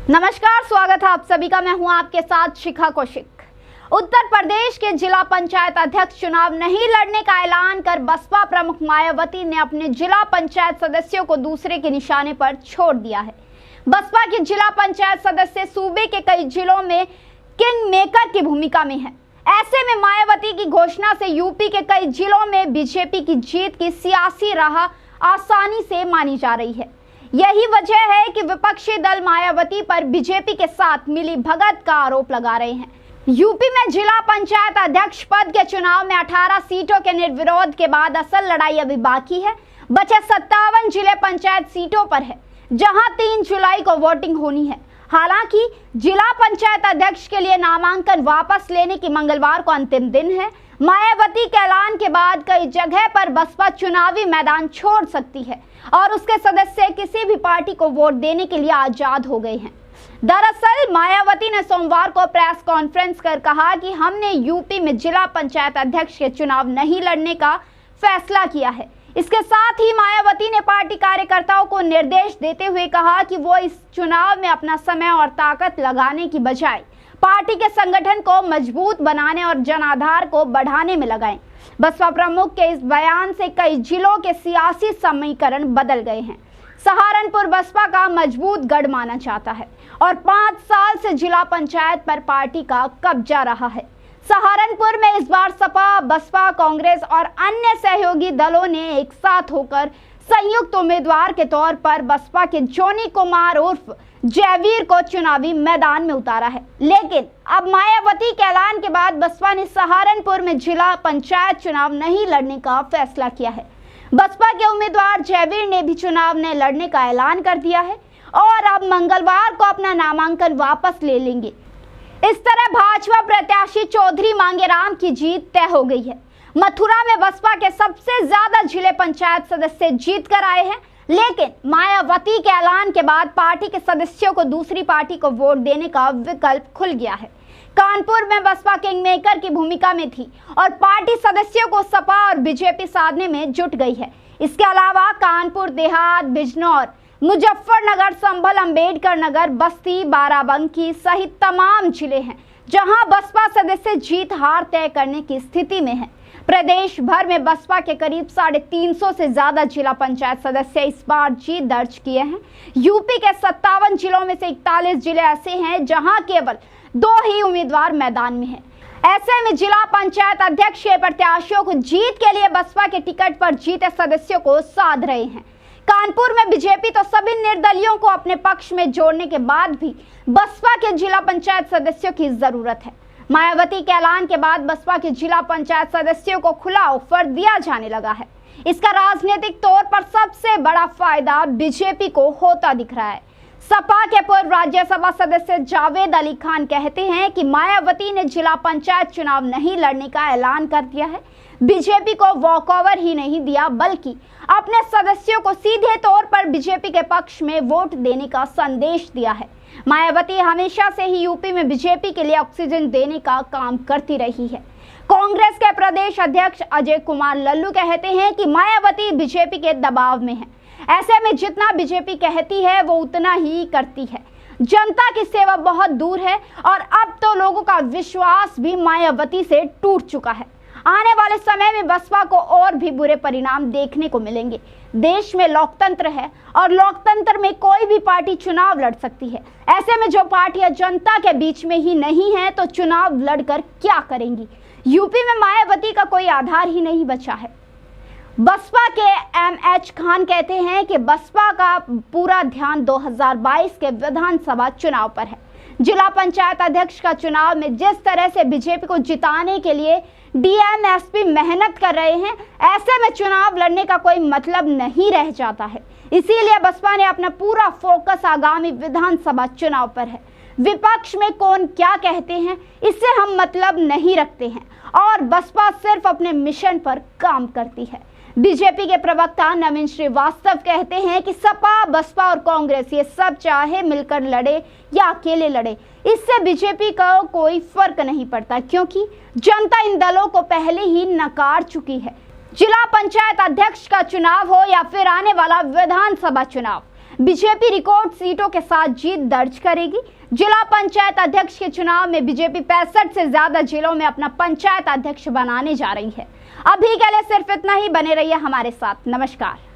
नमस्कार, स्वागत है आप सभी का। मैं हूं आपके साथ शिखा कौशिक। उत्तर प्रदेश के जिला पंचायत अध्यक्ष चुनाव नहीं लड़ने का ऐलान कर बसपा प्रमुख मायावती ने अपने जिला पंचायत सदस्यों को दूसरे के निशाने पर छोड़ दिया है। बसपा के जिला पंचायत सदस्य सूबे के कई जिलों में किंग मेकर की भूमिका में है। ऐसे में मायावती की घोषणा से यूपी के कई जिलों में बीजेपी की जीत की सियासी राह आसानी से मानी जा रही है। यही वजह है कि विपक्षी दल मायावती पर बीजेपी के साथ मिली भगत का आरोप लगा रहे हैं। यूपी में जिला पंचायत अध्यक्ष पद के चुनाव में 18 सीटों के निर्विरोध के बाद असल लड़ाई अभी बाकी है। बचे 57 जिले पंचायत सीटों पर है, जहां 3 जुलाई को वोटिंग होनी है। हालांकि जिला पंचायत अध्यक्ष के लिए नामांकन वापस लेने की मंगलवार को अंतिम दिन है। मायावती के ऐलान के बाद कई जगह पर बसपा चुनावी मैदान छोड़ सकती है और उसके सदस्य किसी भी पार्टी को वोट देने के लिए आजाद हो गए हैं। दरअसल मायावती ने सोमवार को प्रेस कॉन्फ्रेंस कर कहा कि हमने यूपी में जिला पंचायत अध्यक्ष के चुनाव नहीं लड़ने का फैसला किया है। इसके साथ ही मायावती ने पार्टी कार्यकर्ताओं को निर्देश देते हुए कहा कि वो इस चुनाव में अपना समय और ताकत लगाने की बजाय पार्टी के संगठन को मजबूत बनाने और जनाधार को बढ़ाने में लगाएं। बसपा प्रमुख के इस बयान से कई जिलों के सियासी समीकरण बदल गए हैं। सहारनपुर बसपा का मजबूत गढ़ माना जाता है और 5 साल से जिला पंचायत पर पार्टी का कब्जा रहा है। सहारनपुर में इस बार सपा, बसपा, कांग्रेस और अन्य सहयोगी दलों ने एक साथ होकर संयुक्त उम्मीदवार के तौर पर बसपा के जोनी कुमार उर्फ जयवीर को चुनावी मैदान में उतारा है। लेकिन अब मायावती के ऐलान के बाद बसपा ने सहारनपुर में जिला पंचायत चुनाव नहीं लड़ने का फैसला किया है। बसपा के उम्मीदवार जयवीर ने भी चुनाव न लड़ने का ऐलान कर दिया है और अब मंगलवार को अपना नामांकन वापस ले लेंगे। इस तरह भाजपा प्रत्याशी चौधरी मांगेराम की जीत तय हो गई है। मथुरा में बसपा के सबसे ज्यादा जिले पंचायत सदस्य जीत कर आए हैं, लेकिन मायावती के ऐलान के बाद पार्टी के सदस्यों को दूसरी पार्टी को वोट देने का विकल्प खुल गया है। कानपुर में बसपा किंग मेकर की भूमिका में थी और पार्टी सदस्यों को सपा और बीजेपी साधने में जुट गई है। इसके अलावा कानपुर देहात, बिजनौर, मुजफ्फरनगर, संभल, अंबेडकर नगर, बस्ती, बाराबंकी सहित तमाम जिले हैं जहां बसपा सदस्य जीत हार तय करने की स्थिति में है। प्रदेश भर में बसपा के करीब 350 से ज्यादा जिला पंचायत सदस्य इस बार जीत दर्ज किए हैं। यूपी के 57 जिलों में से 41 जिले ऐसे हैं जहां केवल 2 ही उम्मीदवार मैदान में हैं। ऐसे में जिला पंचायत अध्यक्ष के प्रत्याशियों को जीत के लिए बसपा के टिकट पर जीते सदस्यों को साध रहे हैं। कानपुर में बीजेपी तो सभी निर्दलियों को अपने पक्ष में जोड़ने के बाद भी बसपा के जिला पंचायत सदस्यों की जरूरत है। मायावती के ऐलान के बाद बसपा के जिला पंचायत सदस्यों को खुला ऑफर दिया जाने लगा है। इसका राजनीतिक तौर पर सबसे बड़ा फायदा बीजेपी को होता दिख रहा है। सपा के पूर्व राज्यसभा सदस्य जावेद अली खान कहते हैं कि मायावती ने जिला पंचायत चुनाव नहीं लड़ने का ऐलान कर दिया है। बीजेपी को वॉकओवर ही नहीं दिया, बल्कि अपने सदस्यों को सीधे तौर पर बीजेपी के पक्ष में वोट देने का संदेश दिया है। मायावती हमेशा से ही यूपी में बीजेपी के लिए ऑक्सीजन देने का काम करती रही है। कांग्रेस के प्रदेश अध्यक्ष अजय कुमार लल्लू कहते हैं कि मायावती बीजेपी के दबाव में है। ऐसे में जितना बीजेपी कहती है वो उतना ही करती है। जनता की सेवा बहुत दूर है और अब तो लोगों का विश्वास भी मायावती से टूट चुका है। आने वाले समय में बसपा को और भी बुरे परिणाम देखने को मिलेंगे। देश में लोकतंत्र है और लोकतंत्र में कोई भी पार्टी चुनाव लड़ सकती है। ऐसे में जो पार्टियां जनता के बीच में ही नहीं है तो चुनाव लड़कर क्या करेंगी। यूपी में मायावती का कोई आधार ही नहीं बचा है। बसपा के एमएच खान कहते हैं कि बसपा का पूरा ध्यान 2022 के विधानसभा चुनाव पर है। जिला पंचायत अध्यक्ष का चुनाव में जिस तरह से बीजेपी को जिताने के लिए डीएम एसपी मेहनत कर रहे हैं, ऐसे में चुनाव लड़ने का कोई मतलब नहीं रह जाता है। इसीलिए बसपा ने अपना पूरा फोकस आगामी विधानसभा चुनाव पर है। विपक्ष में कौन क्या कहते हैं इससे हम मतलब नहीं रखते हैं और बसपा सिर्फ अपने मिशन पर काम करती है। बीजेपी के प्रवक्ता नवीन श्रीवास्तव कहते हैं कि सपा, बसपा और कांग्रेस ये सब चाहे मिलकर लड़े या अकेले लड़े, इससे बीजेपी का कोई फर्क नहीं पड़ता, क्योंकि जनता इन दलों को पहले ही नकार चुकी है। जिला पंचायत अध्यक्ष का चुनाव हो या फिर आने वाला विधानसभा चुनाव, बीजेपी रिकॉर्ड सीटों के साथ जीत दर्ज करेगी। जिला पंचायत अध्यक्ष के चुनाव में बीजेपी 65 से ज्यादा जिलों में अपना पंचायत अध्यक्ष बनाने जा रही है। अभी के लिए सिर्फ इतना ही। बने रहिए हमारे साथ। नमस्कार।